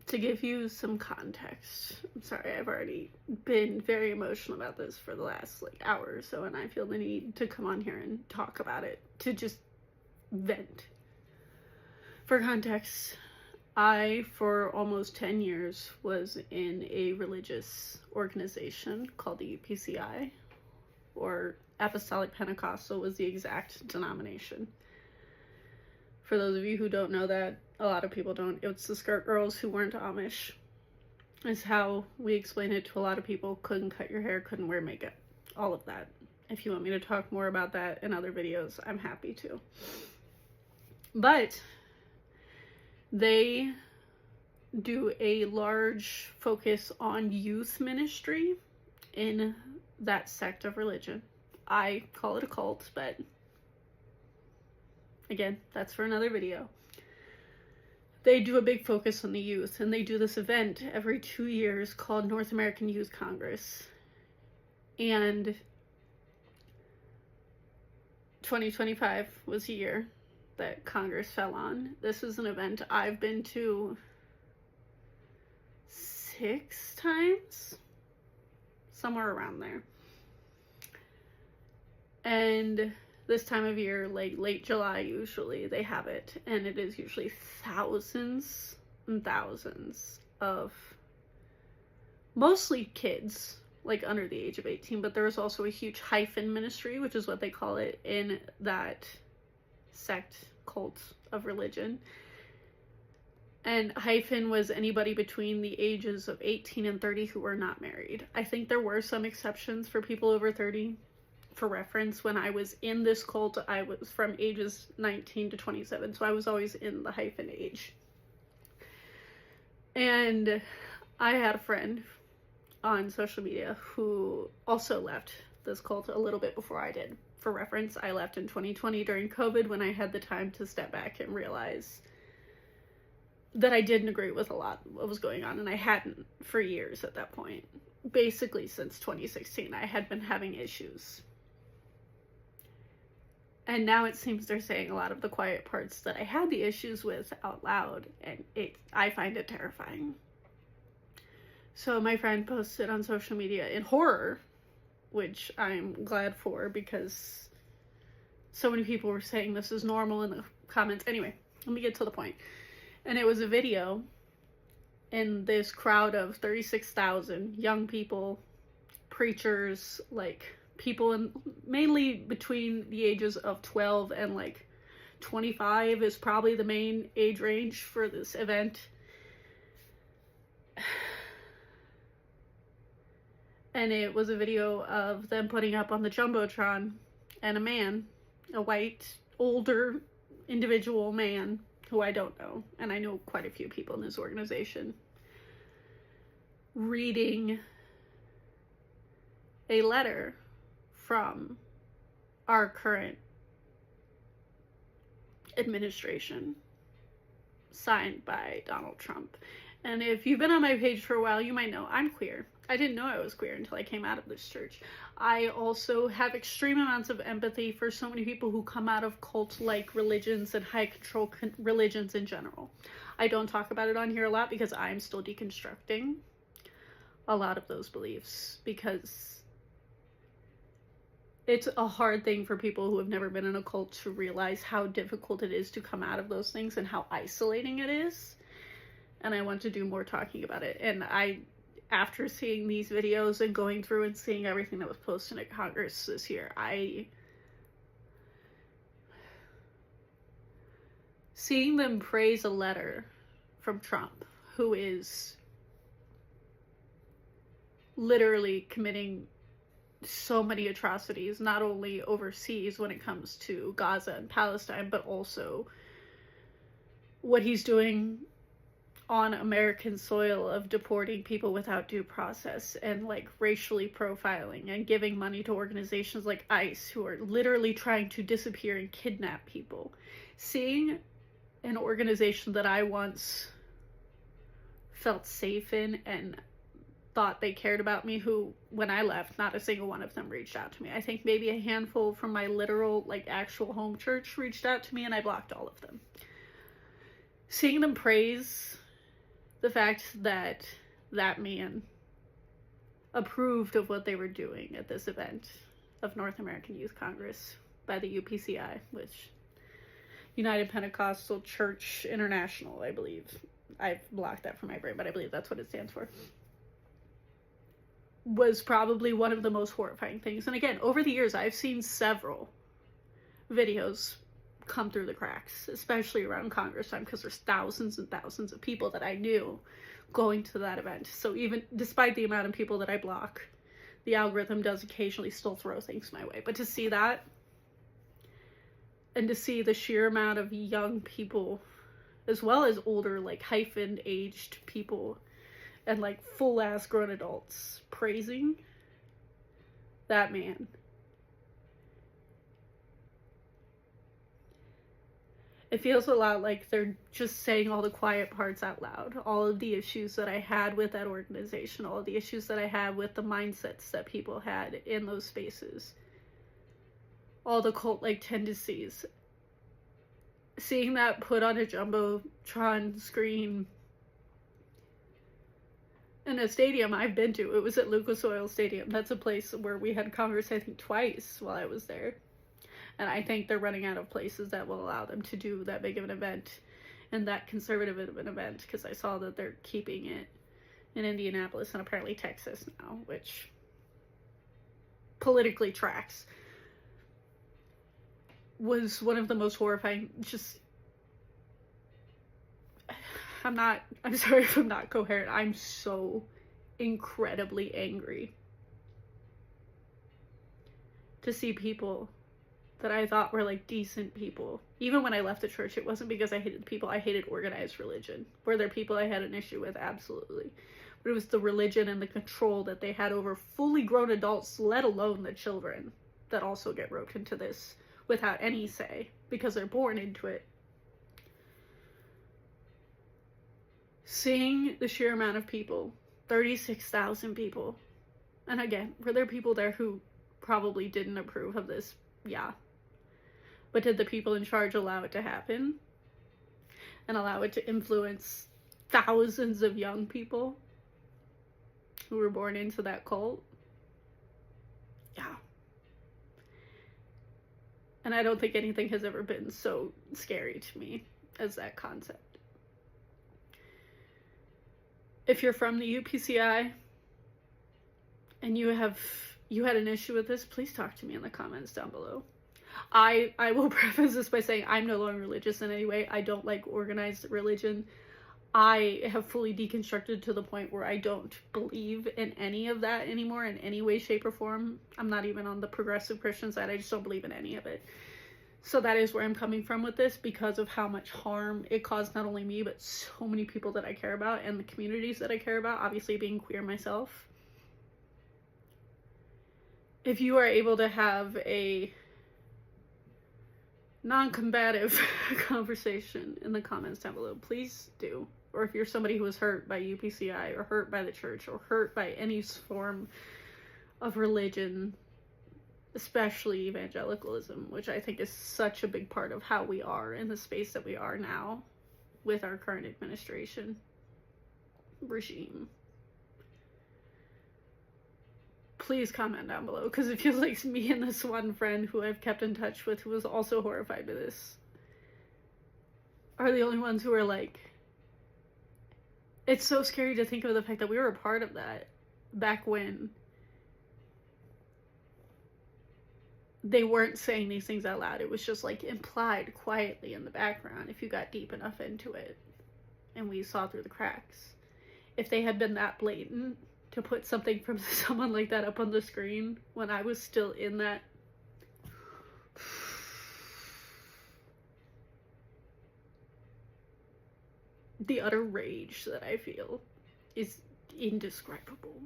To give you some context, I'm sorry, I've already been very emotional about this for the last hour or so, and I feel the need to come on here and talk about it, to just vent. For context, I, for almost 10 years, was in a religious organization called the UPCI, or Apostolic Pentecostal was the exact denomination. For those of you who don't know that, a lot of people don't, it's the skirt girls who weren't Amish, is how we explain it to a lot of people. Couldn't cut your hair, couldn't wear makeup, all of that. If you want me to talk more about that in other videos, I'm happy to. But they do a large focus on youth ministry in that sect of religion. I call it a cult, but again, that's for another video. They do a big focus on the youth, and they do this event every 2 years called North American Youth Congress. And 2025 was the year that Congress fell on. This is an event I've been to 6 times, somewhere around there. And this time of year, late July usually, they have it, and it is usually thousands and thousands of mostly kids, under the age of 18, but there is also a huge hyphen ministry, which is what they call it in that sect, cult of religion. And hyphen was anybody between the ages of 18 and 30 who were not married. I think there were some exceptions for people over 30. For reference, when I was in this cult, I was from ages 19 to 27, so I was always in the hyphen age. And I had a friend on social media who also left this cult a little bit before I did. For reference, I left in 2020 during COVID, when I had the time to step back and realize that I didn't agree with a lot of what was going on, and I hadn't for years at that point. Basically since 2016, I had been having issues. And now it seems they're saying a lot of the quiet parts that I had the issues with out loud, and I find it terrifying. So my friend posted on social media in horror, which I'm glad for, because so many people were saying this is normal in the comments. Anyway, let me get to the point. And it was a video in this crowd of 36,000 young people, preachers, people mainly between the ages of 12 and 25 is probably the main age range for this event. And it was a video of them putting up on the Jumbotron, and a man, a white, older individual man, who I don't know, and I know quite a few people in this organization, reading a letter from our current administration, signed by Donald Trump. And if you've been on my page for a while, you might know I'm queer. I didn't know I was queer until I came out of this church. I also have extreme amounts of empathy for so many people who come out of cult-like religions and high control religions in general. I don't talk about it on here a lot because I'm still deconstructing a lot of those beliefs, because it's a hard thing for people who have never been in a cult to realize how difficult it is to come out of those things and how isolating it is. And I want to do more talking about it. And after seeing these videos and going through and seeing everything that was posted at Congress this year, seeing them praise a letter from Trump, who is literally committing so many atrocities, not only overseas when it comes to Gaza and Palestine, but also what he's doing on American soil of deporting people without due process and racially profiling and giving money to organizations like ICE, who are literally trying to disappear and kidnap people. Seeing an organization that I once felt safe in and thought they cared about me, who, when I left, not a single one of them reached out to me. I think maybe a handful from my literal, actual home church reached out to me, and I blocked all of them. Seeing them praise the fact that that man approved of what they were doing at this event of North American Youth Congress by the UPCI, which United Pentecostal Church International, I believe. I've blocked that from my brain, but I believe that's what it stands for. Was probably one of the most horrifying things. And again, over the years, I've seen several videos come through the cracks, especially around Congress time, because there's thousands and thousands of people that I knew going to that event. So even despite the amount of people that I block, the algorithm does occasionally still throw things my way. But to see that, and to see the sheer amount of young people, as well as older, like hyphen aged people, and like full ass grown adults praising that man. It feels a lot like they're just saying all the quiet parts out loud. All of the issues that I had with that organization, all of the issues that I had with the mindsets that people had in those spaces, all the cult-like tendencies. Seeing that put on a Jumbotron screen in a stadium I've been to. It was at Lucas Oil Stadium. That's a place where we had Congress, I think, twice while I was there. And I think they're running out of places that will allow them to do that big of an event and that conservative of an event, because I saw that they're keeping it in Indianapolis and apparently Texas now, which politically tracks. Was one of the most horrifying, I'm sorry if I'm not coherent. I'm so incredibly angry to see people that I thought were like decent people. Even when I left the church, it wasn't because I hated people. I hated organized religion. Were there people I had an issue with? Absolutely. But it was the religion and the control that they had over fully grown adults, let alone the children, that also get roped into this without any say because they're born into it. Seeing the sheer amount of people, 36,000 people, and again, were there people there who probably didn't approve of this? Yeah. But did the people in charge allow it to happen? And allow it to influence thousands of young people who were born into that cult? Yeah. And I don't think anything has ever been so scary to me as that concept. If you're from the UPCI and you had an issue with this, please talk to me in the comments down below. I will preface this by saying I'm no longer religious in any way. I don't like organized religion. I have fully deconstructed to the point where I don't believe in any of that anymore in any way, shape, or form. I'm not even on the progressive Christian side. I just don't believe in any of it. So that is where I'm coming from with this, because of how much harm it caused not only me, but so many people that I care about and the communities that I care about, obviously being queer myself. If you are able to have a non-combative conversation in the comments down below, please do. Or if you're somebody who was hurt by UPCI or hurt by the church or hurt by any form of religion, especially evangelicalism, which I think is such a big part of how we are in the space that we are now with our current administration regime, please comment down below, because it feels like me and this one friend who I've kept in touch with, who was also horrified by this, are the only ones who are like, it's so scary to think of the fact that we were a part of that back when they weren't saying these things out loud. It was just like implied quietly in the background if you got deep enough into it, and we saw through the cracks. If they had been that blatant to put something from someone like that up on the screen when I was still in that, the utter rage that I feel is indescribable.